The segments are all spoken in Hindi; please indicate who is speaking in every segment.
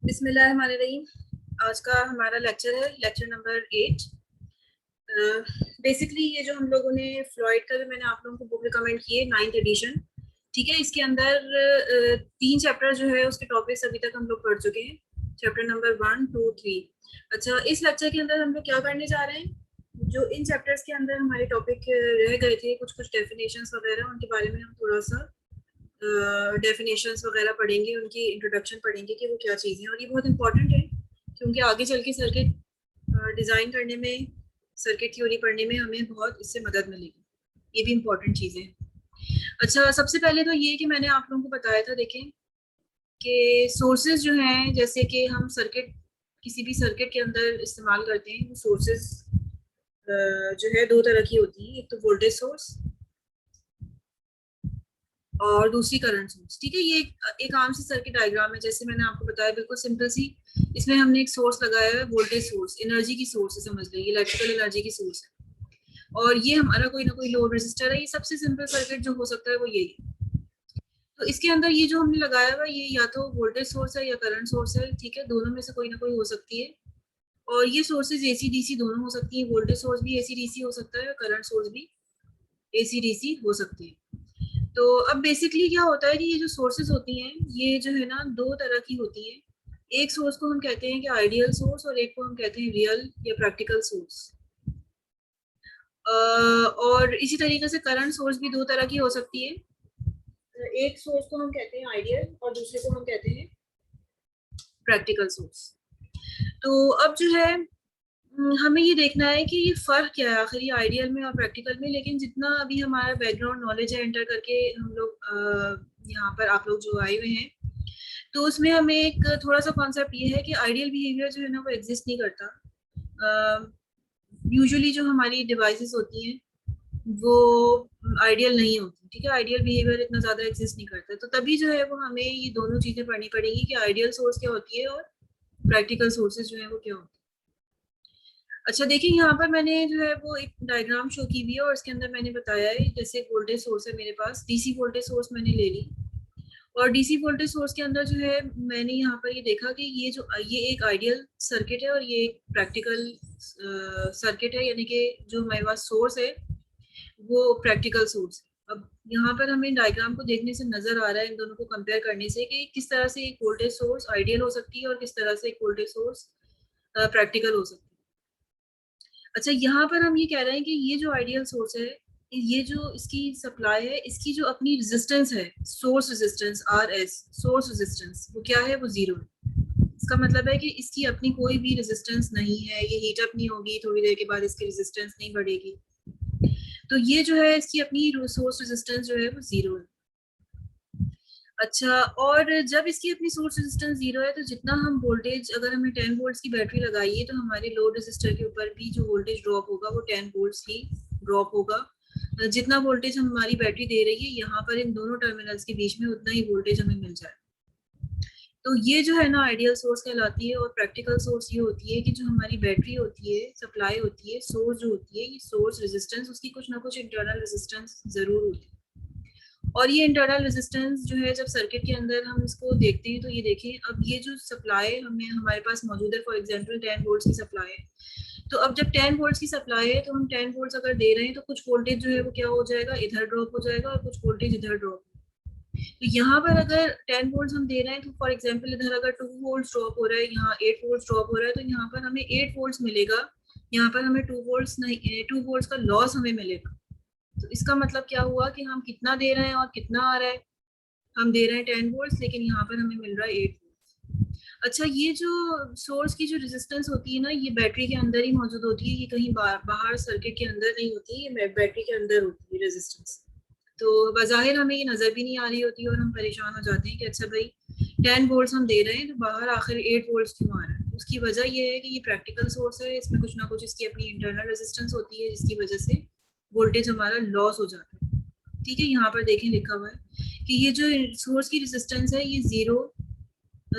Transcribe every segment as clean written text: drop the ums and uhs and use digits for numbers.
Speaker 1: बिस्मिल्लाहिर्रहमानिर्रहीम। आज का हमारा लेक्चर है लेक्चर नंबर 8। बेसिकली ये जो हम लोगों ने फ्लॉयड का, मैंने आप लोगों को बुक रिकमेंड की है 9th एडिशन। ठीक है, इसके अंदर 3 चैप्टर जो है उसके टॉपिक्स अभी तक हम लोग पढ़ चुके हैं, चैप्टर नंबर 1, 2, 3। अच्छा, इस लेक्चर के अंदर हम लोग क्या करने जा रहे हैं, जो इन चैप्टर्स के अंदर हमारे टॉपिक रह गए थे, कुछ कुछ डेफिनेशंस वगैरह, उनके बारे में हम थोड़ा सा डेफिनेशंस वगैरह पढ़ेंगे, उनकी इंट्रोडक्शन पढ़ेंगे कि वो क्या चीज़ें हैं। और ये बहुत इंपॉर्टेंट है क्योंकि आगे चल के सर्किट डिज़ाइन करने में, सर्किट थ्योरी पढ़ने में हमें बहुत इससे मदद मिलेगी। ये भी इंपॉर्टेंट चीज़ें हैं। अच्छा, सबसे पहले तो ये कि मैंने आप लोगों को बताया था, देखें कि सोर्सेज जो हैं, जैसे कि हम सर्किट, किसी भी सर्किट के अंदर इस्तेमाल करते हैं, वो सोर्सेज जो है दो तरह की होती है। एक तो वोल्टेज सोर्स और दूसरी करंट सोर्स। ठीक है, ये एक आम सी सर्किट डायग्राम है, जैसे मैंने आपको बताया, बिल्कुल सिंपल सी। इसमें हमने एक सोर्स लगाया है, वोल्टेज सोर्स, एनर्जी की सोर्स है, समझ लीजिए इलेक्ट्रिकल एनर्जी की सोर्स है। और ये हमारा कोई ना कोई लोड रेजिस्टर है। ये सबसे सिंपल सर्किट जो हो सकता है वो यही है। तो इसके अंदर ये जो हमने लगाया हुआ, ये या तो वोल्टेज सोर्स है या करंट सोर्स है। ठीक है, दोनों में से कोई ना कोई हो सकती है। और ये सोर्सेज एसी डीसी दोनों हो सकती है। वोल्टेज सोर्स भी एसी डीसी हो सकता है और करंट सोर्स भी एसी डीसी हो सकती है। तो अब बेसिकली क्या होता है कि ये जो सोर्सेज होती हैं, ये जो है ना, दो तरह की होती हैं। एक सोर्स को हम कहते हैं कि आइडियल सोर्स, और एक को हम कहते हैं रियल या प्रैक्टिकल सोर्स। और इसी तरीके से करंट सोर्स भी दो तरह की हो सकती है। एक सोर्स को हम कहते हैं आइडियल और दूसरे को हम कहते हैं प्रैक्टिकल सोर्स। तो अब जो है, हमें ये देखना है कि ये फर्क क्या है आखिर, ये आइडियल में और प्रैक्टिकल में। लेकिन जितना अभी हमारा बैकग्राउंड नॉलेज है एंटर करके हम लोग यहाँ पर, आप लोग जो आए हुए हैं, तो उसमें हमें एक थोड़ा सा कॉन्सेप्ट ये है कि आइडियल बिहेवियर जो है ना, वो एग्जिस्ट नहीं करता। यूजुअली जो हमारी डिवाइसेस होती हैं वो आइडियल नहीं होती। ठीक है, आइडियल बिहेवियर इतना ज्यादा एग्जिस्ट नहीं करता। तो तभी जो है वो हमें ये दोनों चीजें पढ़नी पड़ेंगी कि आइडियल सोर्स क्या होती है और प्रैक्टिकल सोर्सेज जो है वो क्या होती है। अच्छा, देखिए यहाँ पर मैंने जो है वो एक डायग्राम शो की हुई है और इसके अंदर मैंने बताया है, जैसे वोल्टेज सोर्स है मेरे पास, डीसी वोल्टेज सोर्स मैंने ले ली। और डीसी वोल्टेज सोर्स के अंदर जो है, मैंने यहाँ पर ये देखा कि ये एक आइडियल सर्किट है और ये एक प्रैक्टिकल सर्किट है, यानी कि जो हमारे पास सोर्स है वो प्रैक्टिकल सोर्स है। अब यहाँ पर हमें डायग्राम को देखने से नजर आ रहा है, इन दोनों को कंपेयर करने से, कि किस तरह से एक वोल्टेज सोर्स आइडियल हो सकती है और किस तरह से एक वोल्टेज सोर्स प्रैक्टिकल हो सकती है। अच्छा, यहाँ पर हम ये कह रहे हैं कि ये जो आइडियल सोर्स है, ये जो इसकी सप्लाई है, इसकी जो अपनी रेजिस्टेंस है, source resistance R S, source resistance, वो क्या है, वो जीरो है। इसका मतलब है कि इसकी अपनी कोई भी रेजिस्टेंस नहीं है, ये हीट अप नहीं होगी, थोड़ी देर के बाद इसकी रेजिस्टेंस नहीं बढ़ेगी। तो ये जो है, इसकी अपनी सोर्स रेजिस्टेंस जो है वो जीरो है। अच्छा, और जब इसकी अपनी सोर्स रेजिस्टेंस जीरो है, तो जितना हम वोल्टेज, अगर हमने 10 वोल्ट्स की बैटरी लगाई है, तो हमारे लोड रेजिस्टर के ऊपर भी जो वोल्टेज ड्रॉप होगा वो 10 वोल्ट्स ही ड्रॉप होगा। जितना वोल्टेज हमारी बैटरी दे रही है, यहाँ पर इन दोनों टर्मिनल्स के बीच में उतना ही वोल्टेज हमें मिल जाए। तो ये जो है ना, आइडियल सोर्स कहलाती है। और प्रैक्टिकल सोर्स ये होती है कि जो हमारी बैटरी होती है, सप्लाई होती है, सोर्स जो होती है, ये सोर्स रेजिस्टेंस, उसकी कुछ ना कुछ इंटरनल रेजिस्टेंस जरूर होती है। और ये इंटरनल रेजिस्टेंस जो है, जब सर्किट के अंदर हम इसको देखते हैं, तो ये देखें, अब ये जो सप्लाई हमें हमारे पास मौजूद है, फॉर एग्जांपल 10 वोल्ट्स की सप्लाई है। तो अब जब 10 वोल्ट्स की सप्लाई है, तो हम 10 वोल्ट्स अगर दे रहे हैं, तो कुछ वोल्टेज जो है वो क्या हो जाएगा, इधर ड्रॉप हो जाएगा, और कुछ वोल्टेज इधर ड्रॉप। तो यहाँ पर अगर 10 वोल्ट्स हम दे रहे हैं, तो फॉर एग्जांपल इधर अगर 2 वोल्ट्स ड्रॉप हो रहा है, यहाँ 8 वोल्ट्स ड्रॉप हो रहा है, तो यहाँ पर हमें 8 वोल्ट्स मिलेगा। यहाँ पर हमें 2 वोल्ट्स नहीं, 2 वोल्ट्स का लॉस हमें मिलेगा। तो इसका मतलब क्या हुआ कि हम कितना दे रहे हैं और कितना आ रहा है। हम दे रहे हैं 10 वोल्ट्स, लेकिन यहाँ पर हमें मिल रहा है 8 वोल्ट्स। अच्छा, ये जो सोर्स की जो रेजिस्टेंस होती है ना, ये बैटरी के अंदर ही मौजूद होती है, ये कहीं बाहर सर्किट के अंदर नहीं होती, ये बैटरी के अंदर होती है रेजिस्टेंस। तो बज़ाहिर हमें ये नज़र भी नहीं आ रही होती और हम परेशान हो जाते हैं कि अच्छा भाई, 10 वोल्ट्स हम दे रहे हैं, तो बाहर आखिर 8 वोल्ट्स क्यों आ रहा है। उसकी वजह ये है कि ये प्रैक्टिकल सोर्स है, इसमें कुछ ना कुछ इसकी अपनी इंटरनल रेजिस्टेंस होती है, जिसकी वजह से वोल्टेज हमारा लॉस हो जाता है। ठीक है, यहाँ पर देखें लिखा हुआ है कि ये जो सोर्स की रेजिस्टेंस है, ये 0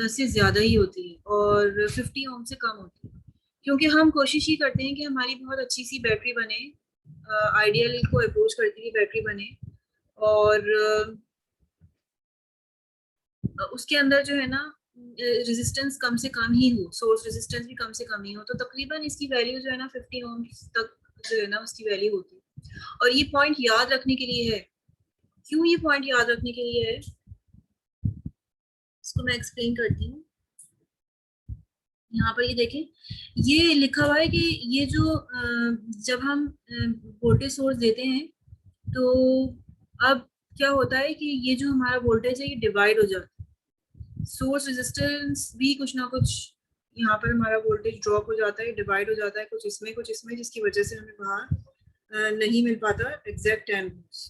Speaker 1: से ज़्यादा ही होती है और 50 ओम से कम होती है। क्योंकि हम कोशिश ही करते हैं कि हमारी बहुत अच्छी सी बैटरी बने, आइडियल को अप्रोच करती हुई बैटरी बने, और उसके अंदर जो है ना, रेजिस्टेंस कम से कम ही हो, सोर्स रेजिस्टेंस भी कम से कम ही हो, तो तकरीबन इसकी वैल्यू जो है ना 50 ओम्स तक जो है ना उसकी वैल्यू होती है। और ये पॉइंट याद रखने के लिए है। क्यों ये पॉइंट याद रखने के लिए है, इसको मैं एक्सप्लेन करती हूँ। यहाँ पर ये देखें, ये लिखा हुआ है कि ये जो जब हम वोल्टेज सोर्स देते हैं तो अब क्या होता है कि ये जो हमारा वोल्टेज है ये डिवाइड हो जाता है, सोर्स रेजिस्टेंस भी कुछ ना कुछ यहाँ पर हमारा वोल्टेज ड्रॉप हो जाता है, डिवाइड हो जाता है, कुछ इसमें, जिसकी वजह से हमें बाहर नहीं मिल पाता एग्जैक्ट 10 वोल्ट्स।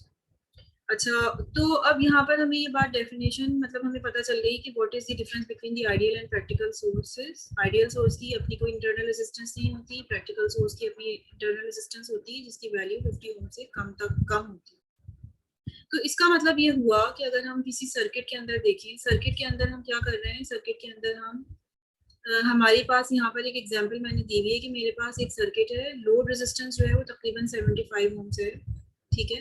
Speaker 1: अच्छा, तो अब यहाँ पर हमें ये बात डेफिनेशन मतलब हमें पता चल गई कि what is the difference between the ideal and practical sources. Ideal source की अपनी कोई इंटरनल रेजिस्टेंस नहीं होती, प्रैक्टिकल सोर्स की अपनी इंटरनल रेजिस्टेंस होती है जिसकी वैल्यू 50 ओम से कम होती है। तो इसका मतलब ये हुआ कि अगर हम किसी सर्किट के अंदर देखें, सर्किट के अंदर हम क्या कर रहे हैं, सर्किट के अंदर हम हमारे पास यहाँ पर एक एग्जांपल मैंने दी हुई है कि मेरे पास एक सर्किट है, लोड रेजिस्टेंस जो है वो तकरीबन 75 ओम्स है, ठीक है।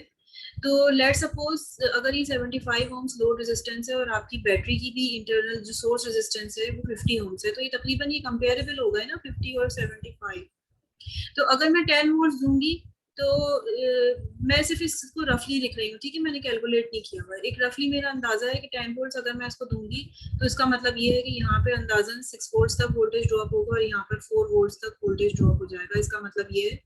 Speaker 1: तो लेट सपोज अगर ये 75 ओम्स लोड रेजिस्टेंस है और आपकी बैटरी की भी इंटरनल जो सोर्स रेजिस्टेंस है वो 50 ओम्स है, तो ये तकरीबन ये कंपेरेबल हो गए ना 50 और 75। तो अगर मैं 10 वोल्ट दूंगी तो मैं सिर्फ इसको रफली लिख रही हूँ, ठीक है, मैंने कैलकुलेट नहीं किया हुआ, एक रफली मेरा अंदाजा है कि 10 वोल्ट अगर मैं इसको दूंगी तो इसका मतलब ये है कि यहाँ पे अंदाजन 6 वोल्ट तक वोल्टेज ड्रॉप होगा और यहाँ पर 4 वोल्ट तक वोल्टेज ड्रॉप हो जाएगा। इसका मतलब ये है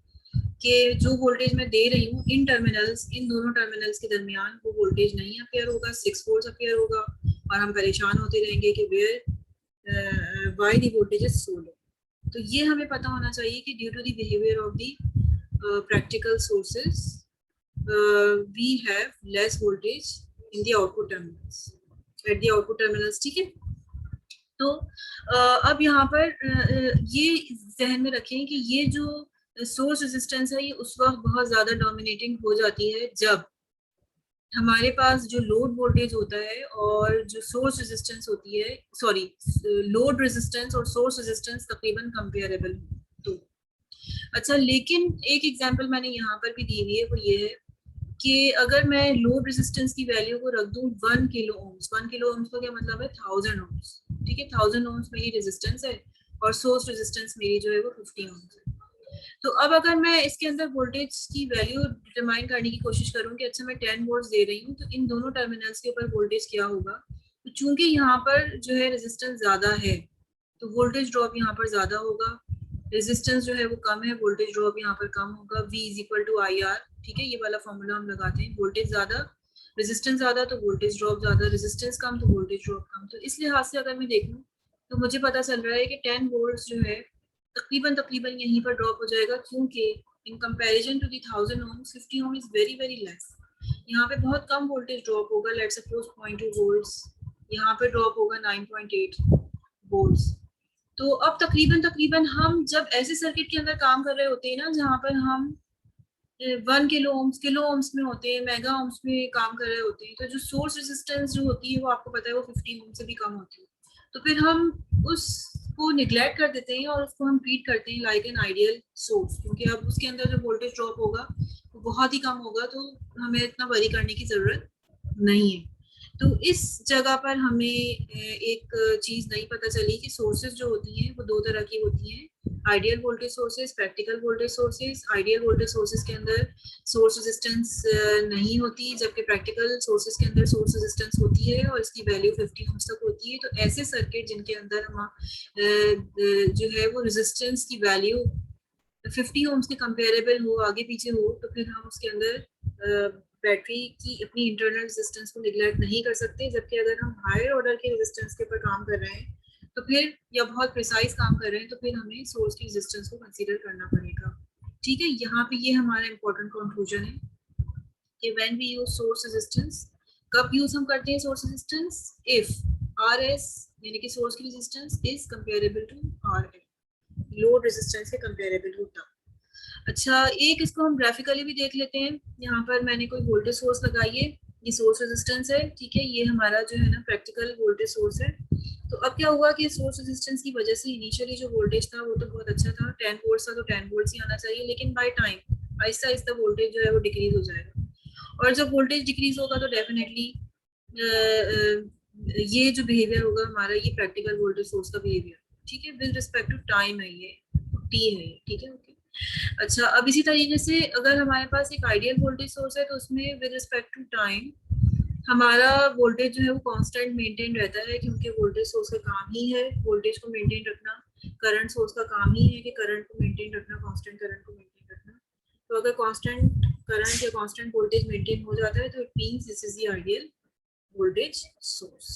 Speaker 1: कि जो वोल्टेज मैं दे रही हूँ इन टर्मिनल्स, इन दोनों टर्मिनल्स के दरमियान वो वोल्टेज नहीं अपेयर होगा, 6 वोल्ट अपेयर होगा और हम परेशान होते रहेंगे कि where why the voltage is so low. तो ये हमें पता होना चाहिए कि due to the behaviour of the practical sources we have less voltage in the output terminals, at the output terminals, ठीक है। तो अब यहाँ पर ये ध्यान में रखें कि ये जो सोर्स रेजिस्टेंस है ये उस वक्त बहुत ज्यादा डोमिनेटिंग हो जाती है जब हमारे पास जो लोड वोल्टेज होता है और जो सोर्स रेजिस्टेंस होती है, सॉरी, लोड रेजिस्टेंस और सोर्स रेजिस्टेंस तकरीबन कंपेरेबल हो। तो अच्छा, लेकिन एक एग्जांपल मैंने यहाँ पर भी दी हुई है, वो ये है कि अगर मैं लोड रेजिस्टेंस की वैल्यू को रख दूं 1 किलो ओम्स, 1 किलो ओम्स का क्या मतलब है 1000 ओम्स, ठीक है, 1000 ओम्स मेरी रेजिस्टेंस है और सोर्स रेजिस्टेंस मेरी जो है वो 50 ओम्स है। तो अब अगर मैं इसके अंदर वोल्टेज की वैल्यू डिटरमाइन करने की कोशिश करूं कि अच्छा मैं 10 वोल्ट दे रही हूँ तो इन दोनों टर्मिनल्स के ऊपर वोल्टेज क्या होगा, तो चूंकि यहाँ पर जो है रेजिस्टेंस ज्यादा है तो वोल्टेज ड्रॉप यहाँ पर ज्यादा होगा, रेजिस्टेंस जो है वो कम है, वोल्टेज ड्रॉप यहाँ पर कम होगा, V is equal to I R, ठीक है, ये वाला फॉर्मूला हम लगाते हैं, वोल्टेज ज्यादा रेजिस्टेंस ज्यादा तो वोल्टेज ड्रॉप ज्यादा, रेजिस्टेंस कम तो वोल्टेज ड्रॉप कम। तो इस लिहाज से अगर मैं देखूं तो मुझे पता चल रहा है कि 10 वोल्ट जो है तकरीबन तकरीबन यहीं पर ड्रॉप हो जाएगा, क्योंकि in comparison to the 1000 ohm 50 ohm is very very less. यहाँ पे बहुत कम वोल्टेज ड्रॉप होगा, लेट्स सपोज 0.2 वोल्ट्स, यहाँ पे ड्रॉप होगा 9.8 वोल्ट्स। तो अब तकरीबन हम जब ऐसे सर्किट के अंदर काम कर रहे होते हैं ना जहाँ पर हम 1 किलो ओम्स में होते हैं, मेगा ओम्स में काम कर रहे होते हैं, तो जो सोर्स रेजिस्टेंस जो होती है वो आपको पता है वो 50 ओम से भी कम होती है, तो फिर हम उसको निग्लेक्ट कर देते हैं और उसको हम ट्रीट करते हैं लाइक एन आइडियल सोर्स, क्योंकि अब उसके अंदर जो वोल्टेज ड्रॉप होगा वो बहुत ही कम होगा, तो हमें इतना वरी करने की जरूरत नहीं है। तो इस जगह पर हमें एक चीज नहीं पता चली कि सोर्सेज जो होती हैं वो दो तरह की होती हैं, ideal voltage sources, practical voltage sources. Ideal voltage sources के अंदर सोर्स रेजिस्टेंस नहीं होती, जबकि प्रैक्टिकल सोर्सेज के अंदर सोर्स रेजिस्टेंस होती है और इसकी वैल्यू 50 ओम्स तक होती है। तो ऐसे सर्किट जिनके अंदर हम जो है वो रेजिस्टेंस की वैल्यू 50 ओम्स के कंपेरेबल हो, आगे पीछे हो, तो फिर हम उसके अंदर बैटरी की अपनी इंटरनल रेजिस्टेंस को निगलेक्ट नहीं कर सकते। जबकि अगर हम हायर ऑर्डर के रेजिस्टेंस के ऊपर काम कर रहे हैं तो फिर, या बहुत प्रिसाइज काम कर रहे हैं, तो फिर हमें सोर्स की रेजिस्टेंस को कंसीडर करना पड़ेगा, ठीक है। यहाँ पे ये हमारा इंपॉर्टेंट कंक्लूजन है कि when we use source resistance, कब यूज हम करते हैं सोर्स रेजिस्टेंस, इफ आरएस यानी कि सोर्स की resistance is comparable to RL, load resistance के कंपेरेबल होता। अच्छा, एक इसको हम ग्राफिकली भी देख लेते हैं। यहाँ पर मैंने कोई वोल्टेज सोर्स लगाई है, ये सोर्स रेजिस्टेंस है, ठीक है, ये हमारा जो है ना प्रैक्टिकल वोल्टेज सोर्स है। तो अब क्या हुआ कि सोर्स रेजिस्टेंस की वजह से इनिशियली जो वोल्टेज था वो तो बहुत अच्छा था, 10 वोल्ट था तो 10 वोल्ट ही आना चाहिए, लेकिन by time Aahista Aahista voltage जो है वो डिक्रीज हो जाएगा, और जब वोल्टेज डिक्रीज होगा तो डेफिनेटली ये जो बिहेवियर होगा हमारा, ये प्रैक्टिकल वोल्टेज सोर्स का बिहेवियर, ठीक है, विद रिस्पेक्ट टू टाइम है ये, टी है ये, ठीक है, ओके। अच्छा, अब इसी तरीके से अगर हमारे पास एक आइडियल वोल्टेज सोर्स है तो उसमें विद रिस्पेक्ट टू टाइम हमारा वोल्टेज जो है वो कांस्टेंट मेंटेन रहता है, क्योंकि वोल्टेज सोर्स का काम ही है वोल्टेज को मेंटेन रखना, करंट सोर्स का काम ही है कि करंट को मेंटेन रखना, कांस्टेंट करंट को मेंटेन रखना। तो अगर कांस्टेंट करंट या कांस्टेंट वोल्टेज मेंटेन हो जाता है तो it means this is the ideal voltage source.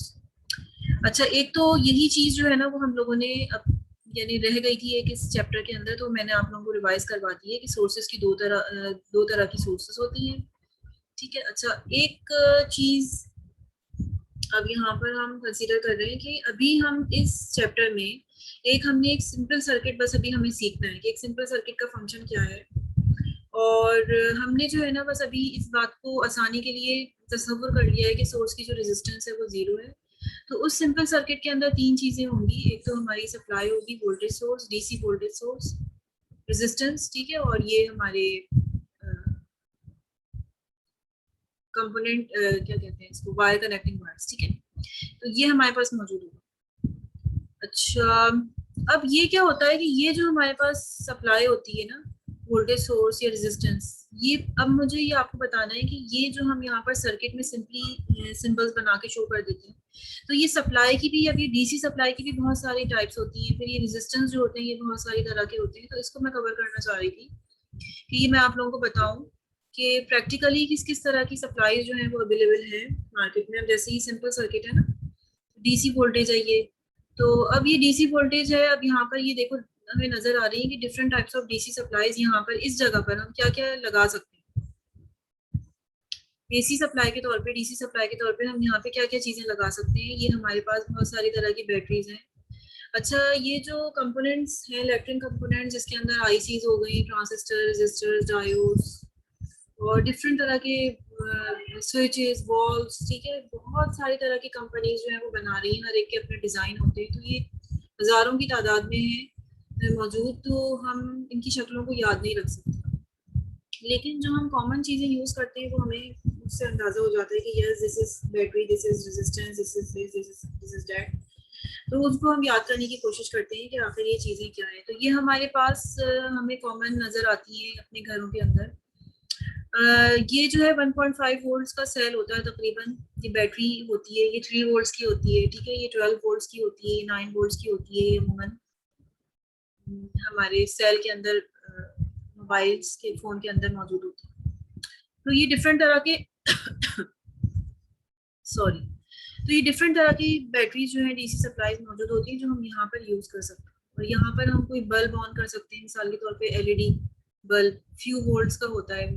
Speaker 1: अच्छा, एक तो यही चीज जो है ना वो हम लोगों ने यानी रह गई थी एक इस चैप्टर के अंदर, तो मैंने आप लोगों को रिवाइज करवा दी है कि सोर्सेज की दो तरह की सोर्सेज होती हैं, ठीक है। अच्छा, एक चीज अब यहाँ पर हम कंसीडर कर रहे हैं कि अभी हम इस चैप्टर में हमने एक सिंपल सर्किट बस अभी हमें सीखना है कि एक सिंपल सर्किट का फंक्शन क्या है, और हमने जो है ना बस अभी इस बात को आसानी के लिए तस्वुर कर लिया है कि सोर्स की जो रेजिस्टेंस है वो 0 है। तो उस सिंपल सर्किट के अंदर 3 चीजें होंगी, एक तो हमारी सप्लाई होगी voltage source, DC voltage source, resistance, ठीक है, और ये हमारे कंपोनेंट क्या कहते हैं इसको, वायर कनेक्टिंग वायर्स, ठीक है। तो ये हमारे पास मौजूद होगा। अच्छा, अब ये क्या होता है कि ये जो हमारे पास सप्लाई होती है ना वोल्टेज सोर्स या रेजिस्टेंस, ये अब मुझे ये आपको बताना है कि ये जो हम यहाँ पर सर्किट में सिंपली सिंबल्स बना के शो कर देते हैं, तो ये सप्लाई की भी, अब ये डीसी सप्लाई की भी बहुत सारी टाइप्स होती हैं, फिर ये रेजिस्टेंस जो होते हैं ये बहुत सारी तरह के होते हैं। तो इसको मैं कवर करना चाह रही थी कि ये मैं आप लोगों को बताऊं कि प्रैक्टिकली किस किस तरह की सप्लाई जो है वो अवेलेबल है मार्केट में। अब जैसे ये सिंपल सर्किट है ना, डीसी वोल्टेज है ये, तो अब ये डीसी वोल्टेज है, अब यहाँ पर ये देखो हमें नजर आ रही है कि different types of DC supplies यहाँ पर इस जगह पर हम क्या क्या लगा सकते हैं। एसी सप्लाई के तौर पे, डीसी सप्लाई के तौर पे हम यहाँ पे क्या क्या चीजें लगा सकते हैं, ये हमारे पास बहुत सारी तरह की बैटरीज हैं। अच्छा, ये जो कंपोनेंट्स हैं इलेक्ट्रिक कंपोनेंट्स, जिसके अंदर आईसीज हो गई, ट्रांजिस्टर, रेजिस्टर्स, डायोड्स और डिफरेंट तरह के स्विचेस, वॉल्व्स, ठीक है, बहुत सारी तरह की कंपनीज जो है वो बना रही हैं, हर एक के अपने डिजाइन होते हैं, तो ये हजारों की तादाद में है मौजूद, तो हम इनकी शक्लों को याद नहीं रख सकते, लेकिन जो हम कॉमन चीजें यूज करते हैं वो हमें उससे अंदाजा हो जाता है कि yes this is battery, this is resistance, this is that, तो उसको हम याद करने की कोशिश करते हैं कि आखिर ये चीजें क्या है। तो ये हमारे पास हमें कॉमन नजर आती है अपने घरों के अंदर। ये जो है 1.5 वोल्ट्स का सेल होता है तकरीबन, ये बैटरी होती है, ये 3 वोल्ट्स की होती है, ठीक है, ये 12 वोल्ट्स की होती है, 9 वोल्ट्स की होती है, ये अमूमन हमारे सेल के अंदर मोबाइल्स के फोन के अंदर मौजूद होती है। तो ये डिफरेंट तरह के सॉरी तो ये डिफरेंट तरह की बैटरीज जो है डीसी सप्लाईज मौजूद होती है जो हम यहाँ पर यूज कर सकते हैं, और यहाँ पर हम कोई बल्ब ऑन कर सकते हैं, मिसाल के तौर पे एलईडी बल्ब फ्यू वोल्ट्स का होता है,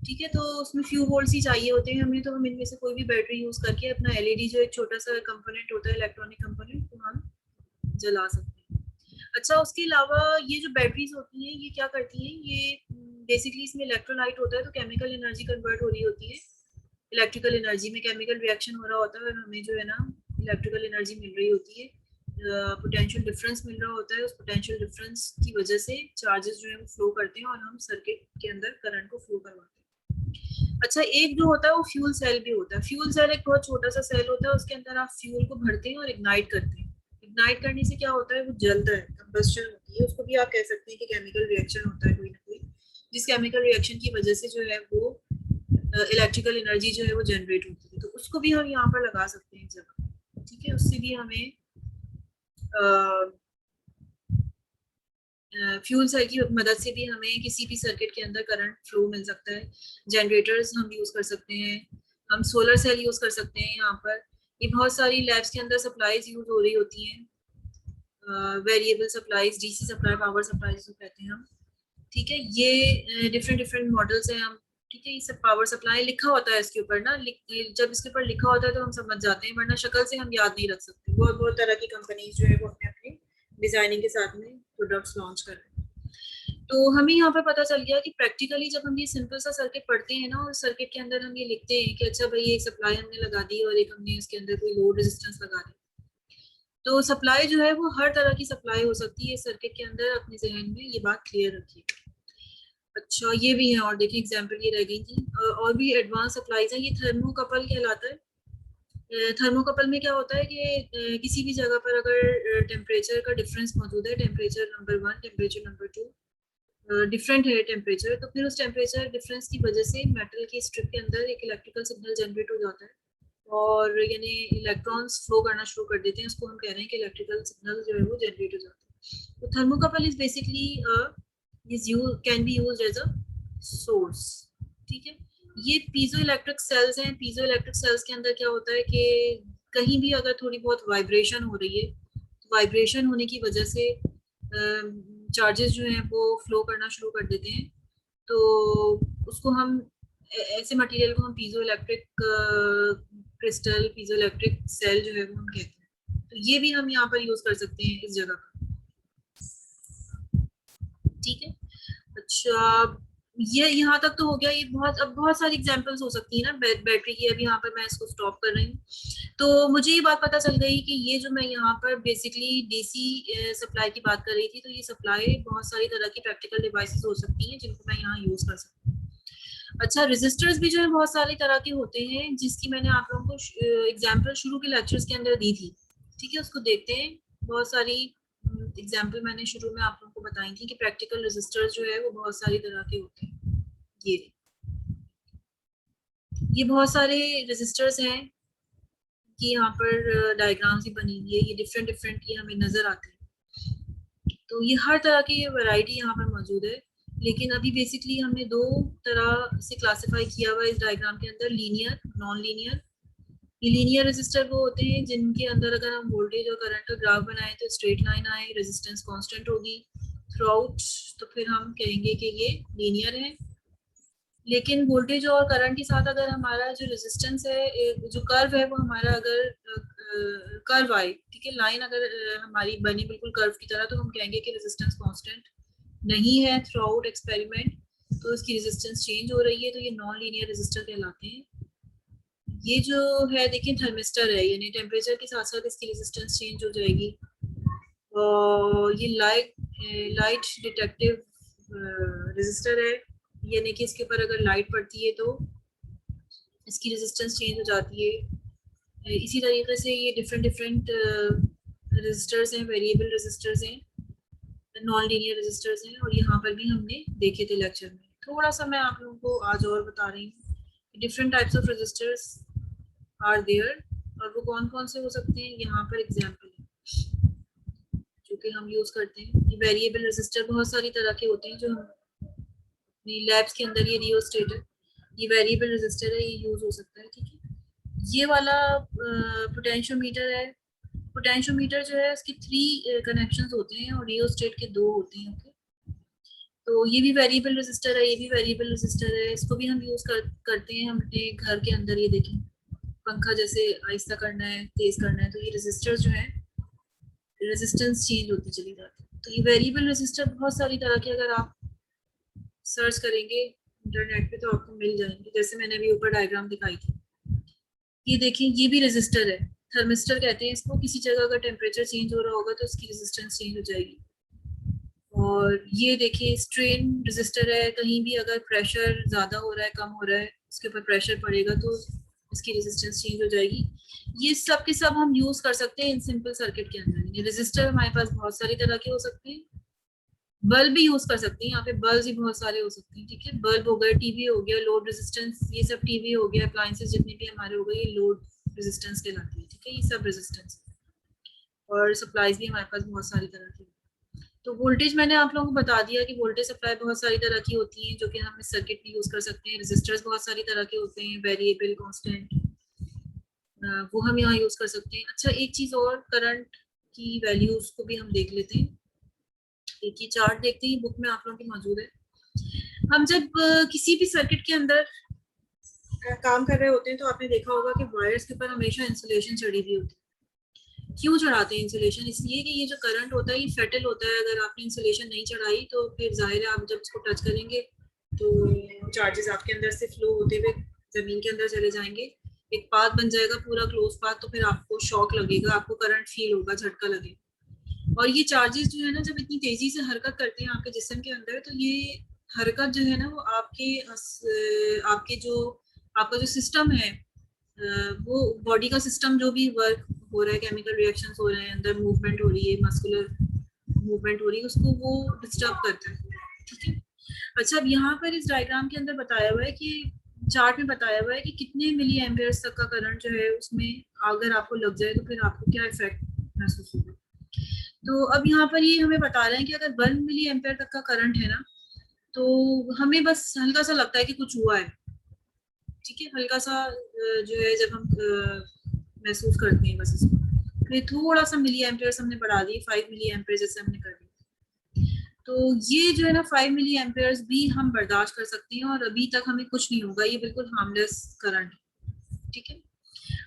Speaker 1: ठीक है, तो उसमें फ्यू वोल्ट्स ही चाहिए होते हैं हमें, तो हम इनमें से कोई भी बैटरी यूज करके अपना एलईडी जो एक छोटा सा कंपोनेंट होता है इलेक्ट्रॉनिक कंपोनेंट, तो हम जला सकते हैं। अच्छा, उसके अलावा ये जो बैटरीज होती हैं ये क्या करती हैं, ये बेसिकली इसमें इलेक्ट्रोलाइट होता है, तो केमिकल एनर्जी कन्वर्ट हो रही होती है इलेक्ट्रिकल एनर्जी में, केमिकल रिएक्शन हो रहा होता है और हमें जो है ना इलेक्ट्रिकल एनर्जी मिल रही होती है, पोटेंशियल डिफरेंस मिल रहा होता है, उस पोटेंशियल डिफरेंस की वजह से चार्जेस जो है वो फ्लो करते हैं और हम सर्किट के अंदर करंट को फ्लो करवाते हैं। अच्छा, एक जो होता है वो फ्यूल सेल भी होता है। फ्यूल सेल एक बहुत छोटा सा सेल होता है, उसके अंदर आप फ्यूल को भरते हैं और इग्नाइट करते हैं। इग्नाइट करने से क्या होता है, वो जलता है, कंबस्शन होती है, उसको भी आप कह सकते हैं कि केमिकल रिएक्शन होता है कोई ना कोई, जिस केमिकल रिएक्शन की वजह से जो है वो इलेक्ट्रिकल एनर्जी जो है वो जनरेट होती है, तो उसको भी हम यहाँ पर लगा सकते हैं जगह, ठीक है, उससे भी हमें फ्यूल सेल की मदद से भी हमें किसी भी सर्किट के अंदर करंट फ्लो मिल सकता है। जनरेटर्स हम यूज कर सकते हैं, हम सोलर सेल यूज कर सकते हैं यहाँ पर, ये बहुत सारी लैब्स के अंदर सप्लाईज यूज हो रही होती हैं, variable supplies, DC supply, power supply जिसको कहते हैं हम, ठीक है, ये डिफरेंट डिफरेंट मॉडल्स हैं हम, ठीक है, ये सब पावर सप्लाई लिखा होता है इसके ऊपर ना, जब इसके ऊपर लिखा होता है तो हम समझ जाते हैं, वरना शक्ल से हम याद नहीं रख सकते। बहुत बहुत तरह की कंपनीज जो है वो अपने अपने डिजाइनिंग के साथ में प्रोडक्ट्स लॉन्च कर रहे हैं। तो हमें यहाँ पर पता चल गया कि प्रैक्टिकली जब हम ये सिंपल सा सर्किट पढ़ते हैं ना, और सर्किट के अंदर हम ये लिखते हैं कि अच्छा भाई एक सप्लाई हमने लगा दी और एक हमने इसके अंदर कोई लोड रेजिस्टेंस लगा दी, तो सप्लाई जो है वो हर तरह की सप्लाई हो सकती है सर्किट के अंदर, अपने जहन में ये बात क्लियर रखिए। अच्छा, ये भी है, और देखिए एग्जांपल ये रह गई थी, और भी एडवांस सप्लाईज है, ये थर्मोकपल कहलाता है, थर्मोकपल में क्या होता है कि किसी भी जगह पर अगर टेम्परेचर का डिफरेंस मौजूद है, temperature number 1, temperature number 2 different है टेम्परेचर, तो फिर उस टेम्परेचर डिफरेंस की वजह से मेटल की स्ट्रिप के अंदर एक इलेक्ट्रिकल सिग्नल जनरेट हो जाता है और यानी इलेक्ट्रॉन्स फ्लो करना शुरू कर देते हैं। उसको हम कह रहे हैं कि इलेक्ट्रिकल सिग्नल जो है वो जनरेट हो जाता है। तो thermocouple is basically can be used as a source. ठीक है, ये पीजो इलेक्ट्रिक सेल्स हैं। पीजो इलेक्ट्रिक सेल्स के अंदर क्या होता है कि कहीं भी अगर थोड़ी बहुत वाइब्रेशन हो रही है, तो वाइब्रेशन होने की वजह से चार्जेस जो हैं वो फ्लो करना शुरू कर देते हैं। तो उसको हम ऐसे मटेरियल को हम piezo electric crystal, piezo electric cell जो है वो हम कहते हैं। तो ये भी हम यहाँ पर यूज कर सकते हैं इस जगह पर। ठीक है, अच्छा ये यहाँ तक तो हो गया। ये अब बहुत सारी एग्जांपल्स हो सकती है ना बैटरी की। अभी यहाँ पर मैं इसको स्टॉप कर रही हूँ। तो मुझे ये बात पता चल गई कि ये जो मैं यहाँ पर बेसिकली डीसी सप्लाई की बात कर रही थी, तो ये सप्लाई बहुत सारी तरह की प्रैक्टिकल डिवाइसेस हो सकती हैं जिनको मैं यहाँ यूज कर सकती हूँ। अच्छा, रजिस्टर्स भी जो है बहुत सारे तरह के होते हैं, जिसकी मैंने आप लोगों को एग्जाम्पल शुरू के लेक्चर्स के अंदर दी थी। ठीक है, उसको देखते हैं। बहुत सारी एग्जाम्पल मैंने शुरू में आप लोगों को बताई थी कि प्रैक्टिकल रजिस्टर्स जो है वो बहुत सारी तरह के होते हैं। ये बहुत सारे रजिस्टर्स हैं कि यहाँ पर डायग्राम्स ही बनी हुई है। ये डिफरेंट डिफरेंट ये हमें नजर आते हैं। तो ये हर तरह की वैरायटी यहाँ पर मौजूद है। लेकिन अभी बेसिकली हमने दो तरह से क्लासिफाई किया हुआ है इस डायग्राम के अंदर, लीनियर, नॉन लीनियर। ये लीनियर रेजिस्टर वो होते हैं जिनके अंदर अगर हम वोल्टेज और करंट का ग्राफ बनाएं तो स्ट्रेट लाइन आए, रेजिस्टेंस कांस्टेंट होगी थ्रू आउट, तो फिर हम कहेंगे कि ये लीनियर है। लेकिन वोल्टेज और करंट के साथ अगर हमारा जो रेजिस्टेंस है, जो कर्व है वो हमारा अगर कर्व आए, ठीक है, लाइन अगर हमारी बनी बिल्कुल कर्व की तरह, तो हम कहेंगे कि रेजिस्टेंस कांस्टेंट नहीं है थ्रू आउट एक्सपेरिमेंट, तो इसकी रेजिस्टेंस चेंज हो रही है, तो ये नॉन लीनियर रेजिस्टर कहलाते हैं। ये जो है देखिए थर्मिस्टर है, यानी टेम्परेचर के साथ साथ इसकी रेजिस्टेंस चेंज हो जाएगी। और ये लाइट डिटेक्टिव रेजिस्टर है, यानी कि इसके ऊपर अगर लाइट पड़ती है तो इसकी रेजिस्टेंस चेंज हो जाती है। इसी तरीके से ये डिफरेंट डिफरेंट रेजिस्टर्स हैं, वेरिएबल रेजिस्टर्स हैं, नॉन लीनियर रेजिस्टर्स हैं, और यहाँ पर भी हमने देखे थे लेक्चर में। थोड़ा सा मैं आप लोगों को आज और बता रही हूँ, different types of resistors are there, और वो कौन कौन से हो सकते हैं। यहाँ पर एग्जाम्पल है जो कि हम यूज करते हैं। ये वेरिएबल रेजिस्टर बहुत सारी तरह के होते हैं जो हम अपनी लैब्स के अंदर, ये रियोस्टेट है, ये वेरिएबल रेजिस्टर है, ये यूज हो सकता है। ठीक है, ये वाला पोटेंशियोमीटर है। पोटेंशियोमीटर जो है उसके 3 कनेक्शंस होते हैं और रियोस्टेट के 2 होते हैं। ओके, तो ये भी वेरिएबल रेजिस्टर है, ये भी वेरिएबल रेजिस्टर है। इसको भी हम यूज करते हैं हम अपने घर के अंदर। ये देखें, पंखा जैसे आहिस्ता करना है, तेज करना है, तो ये रेजिस्टर्स जो है रेजिस्टेंस चेंज होती चली जाती है। तो ये वेरिएबल रेजिस्टर बहुत सारी तरह के अगर आप सर्च करेंगे इंटरनेट पे तो आपको मिल जाएंगे, जैसे मैंने अभी ऊपर डायग्राम दिखाई थी। ये देखें, ये भी रेजिस्टर है, थर्मिस्टर कहते हैं इसको। किसी जगह अगर टेम्परेचर चेंज हो रहा होगा तो इसकी रेजिस्टेंस चेंज हो जाएगी। और ये देखिए स्ट्रेन रेजिस्टर है, कहीं भी अगर प्रेशर ज्यादा हो रहा है, कम हो रहा है, उसके ऊपर प्रेशर पड़ेगा तो इसकी रेजिस्टेंस चेंज हो जाएगी। ये सब के सब हम यूज कर सकते हैं इन सिंपल सर्किट के अंदर। ये रेजिस्टर हमारे पास बहुत सारी तरह के हो सकते हैं। बल्ब भी यूज कर सकते हैं, यहाँ पे बल्ब भी बहुत सारे हो सकते हैं। ठीक है, बल्ब हो गया, टीवी हो गया, लोड रेजिस्टेंस, ये सब टीवी हो गया, अप्लायंसेस जितने भी हमारे हो गए, ये लोड रेजिस्टेंस कहलाती है। ठीक है, ये सब रेजिस्टेंस। और सप्लाईज भी हमारे पास बहुत सारी तरह की। तो वोल्टेज मैंने आप लोगों को बता दिया कि वोल्टेज सप्लाई बहुत सारी तरह की होती है जो कि हम इस सर्किट में यूज कर सकते हैं। रेजिस्टर्स बहुत सारी तरह के होते हैं, वेरिएबल, कांस्टेंट, वो हम यहाँ यूज कर सकते हैं। अच्छा, एक चीज और, करंट की वैल्यूज को भी हम देख लेते हैं। एक ही चार्ट देखते हैं, बुक में आप लोगों की मौजूद है। हम जब किसी भी सर्किट के अंदर काम कर रहे होते हैं तो आपने देखा होगा कि वायर्स के ऊपर हमेशा इंसुलेशन चढ़ी हुई होती है। क्यों चढ़ाते हैं इंसुलेशन? इसलिए कि ये जो करंट होता है ये फेटल होता है। अगर आपने इंसुलेशन नहीं चढ़ाई तो फिर जाहिर है आप जब इसको टच करेंगे तो चार्जेस आपके अंदर से फ्लो होते हुए जमीन के अंदर चले जाएंगे, एक पाथ बन जाएगा पूरा क्लोज पाथ, तो फिर आपको शॉक लगेगा, आपको करंट फील होगा, झटका लगेगा। और ये चार्जेस जो है ना जब इतनी तेजी से हरकत करते हैं आपके जिस्म के अंदर, तो ये हरकत जो है ना वो आपके आपके जो आपका जो सिस्टम है वो बॉडी का सिस्टम जो भी वर्क हो रहा है, केमिकल रिएक्शंस हो रहे हैं, अंदर मूवमेंट हो रही है, मस्कुलर मूवमेंट हो रही है, उसको वो डिस्टर्ब करता है। ठीक है। अच्छा, अब यहाँ पर इस डायग्राम के अंदर बताया हुआ है कि चार्ट में बताया हुआ है कि कितने मिली एम्पियर्स तक का करंट जो है उसमें अगर आपको लग जाए तो फिर आपको क्या इफेक्ट महसूस होगा। तो अब यहाँ पर ये हमें बता रहे हैं कि अगर 1 मिली एम्पियर तक का करंट है ना, तो हमें बस हल्का सा लगता है कि कुछ हुआ है। ठीक है, हल्का सा जो है जब हम महसूस करते हैं बस इसको, फिर थोड़ा सा मिली एम्पियर्स हमने बढ़ा दी, 5 मिली एम्पियर जैसे हमने कर दी। तो ये जो है ना 5 मिली एम्पियर्स भी हम बर्दाश्त कर सकते हैं और अभी तक हमें कुछ नहीं होगा, ये बिल्कुल हार्मलेस करंट है। ठीक है।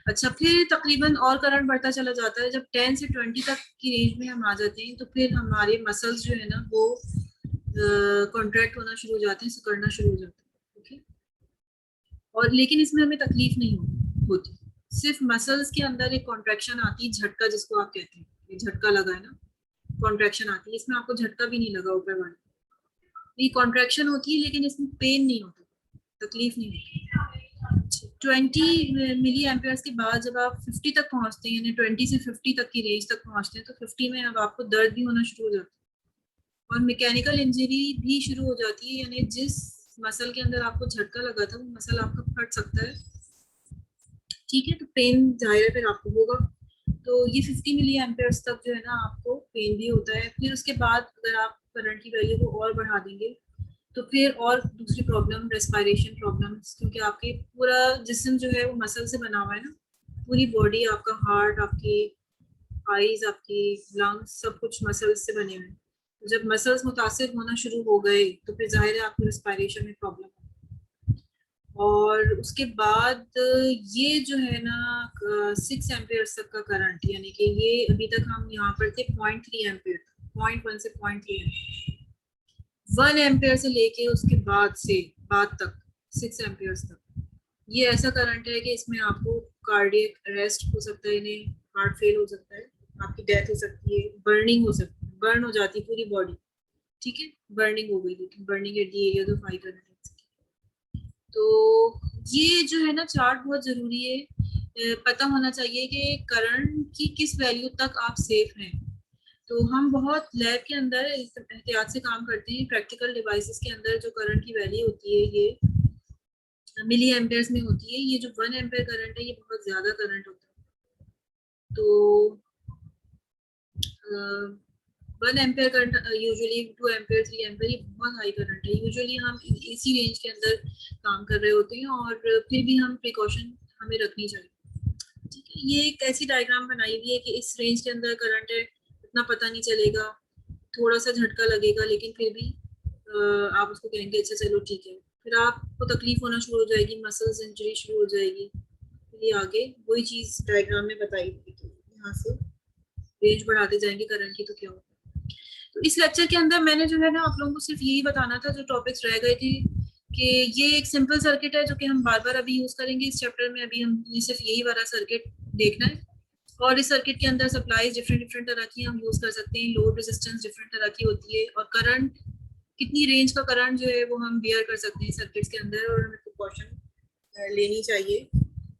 Speaker 1: अच्छा, फिर तकरीबन और करंट बढ़ता चला जाता है, जब 10 से 20 तक की रेंज में हम आ जाते हैं तो फिर हमारे मसल्स जो है ना वो कॉन्ट्रैक्ट होना शुरू हो जाते हैं, सिकुड़ना शुरू हो जाते हैं। ओके। और लेकिन इसमें हमें तकलीफ नहीं होती, सिर्फ मसल्स के अंदर एक कॉन्ट्रैक्शन आती है, झटका जिसको आप कहते हैं, ये झटका लगा है ना, कॉन्ट्रैक्शन आती है, इसमें आपको झटका भी नहीं लगा ऊपर वाले, ये कॉन्ट्रैक्शन होती है लेकिन इसमें पेन नहीं होता, तकलीफ नहीं होती। 20 मिली एम्पियर्स के बाद जब आप 50 तक पहुंचते हैं, यानी 20 से 50 तक की रेंज तक पहुंचते हैं, तो 50 में अब आपको दर्द भी होना शुरू हो जाता है और मैकेनिकल इंजरी भी शुरू हो जाती है, यानी जिस मसल के अंदर आपको झटका लगा था वो मसल आपका फट सकता है। ठीक है, तो पेन जाहिर है फिर आपको होगा। तो ये 50 मिली एम्पियर्स तक जो है ना आपको पेन भी होता है। फिर उसके बाद अगर आप करंट की वैल्यू को और बढ़ा देंगे तो फिर और दूसरी प्रॉब्लम, रेस्पिरेशन प्रॉब्लम्स, क्योंकि आपके पूरा जिस्म जो है वो मसल से बना हुआ है ना, पूरी बॉडी, आपका हार्ट, आपकी आईज, आपकी लंग्स, सब कुछ मसल्स से बने हुए हैं। तो जब मसल्स मुतासिर होना शुरू हो गए तो फिर जाहिर है आपको रेस्पिरेशन में प्रॉब्लम। और उसके बाद ये जो है ना 6 एम्पियर तक का करंट, यानी कि ये अभी तक हम यहाँ पर थे 0.3 एम्पियर, 0.1 से 0.3 एम्पियर, 1 एम्पियर से लेके उसके बाद तक 6 एम्पियर तक, ये ऐसा करंट है कि इसमें आपको कार्डियक अरेस्ट हो सकता है, यानी हार्ट फेल हो सकता है, आपकी डेथ हो सकती है, बर्निंग हो सकती है, बर्न हो जाती है पूरी बॉडी। ठीक है, बर्निंग हो गई, लेकिन burning at the area of I current. तो ये जो है ना चार्ट बहुत जरूरी है, पता होना चाहिए कि करंट की किस वैल्यू तक आप सेफ हैं। तो हम बहुत लैब के अंदर एहतियात से काम करते हैं, प्रैक्टिकल डिवाइसेस के अंदर जो करंट की वैल्यू होती है ये मिली एम्पेयर्स में होती है। ये जो 1 एम्पेयर करंट है ये बहुत ज्यादा करंट होता है। तो 1 ampere current usually 2 ampere 3 ampere ये बहुत हाई करंट है। यूजुअली हम इसी रेंज के अंदर काम कर रहे होते हैं और फिर भी हम प्रिकॉशन हमें रखनी चाहिए। ठीक है, ये एक ऐसी डायग्राम बनाई हुई है कि इस रेंज के अंदर करंट है, इतना पता नहीं चलेगा, थोड़ा सा झटका लगेगा लेकिन फिर भी आप उसको कहेंगे अच्छा चलो ठीक है, फिर आपको तकलीफ होना शुरू हो जाएगी, मसल्स इंजरी शुरू हो जाएगी। फिर ये आगे वही चीज डायग्राम में बताई थी कि यहाँ से रेंज बढ़ाते जाएंगे करंट की तो क्या होगा। तो इस लेक्चर के अंदर मैंने जो है ना आप लोगों को सिर्फ यही बताना था, जो टॉपिक्स रह गए थे, कि ये एक सिंपल सर्किट है जो कि हम बार बार अभी यूज करेंगे इस चैप्टर में। अभी हम सिर्फ यही वाला सर्किट देखना है और इस सर्किट के अंदर सप्लाईज डिफरेंट डिफरेंट तरह की हम यूज कर सकते हैं, लोड रेजिस्टेंस डिफरेंट तरह की होती है और करंट कितनी रेंज का करंट जो है वो हम बियर कर सकते हैं सर्किट्स के अंदर, और हमें प्रिकॉशन लेनी चाहिए।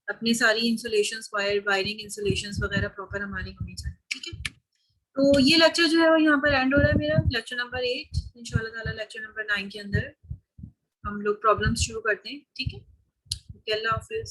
Speaker 1: अपनी सारी इंसुलेशन वायरिंग इंसुलेशन वगैरह प्रॉपर हमारी होनी चाहिए। ठीक है, तो ये लेक्चर जो है वो यहाँ पर एंड हो रहा है मेरा, लेक्चर नंबर 8। इंशाल्लाह ताला लेक्चर नंबर 9 के अंदर हम लोग प्रॉब्लम्स शुरू करते हैं। ठीक है, अल्लाह हाफिज।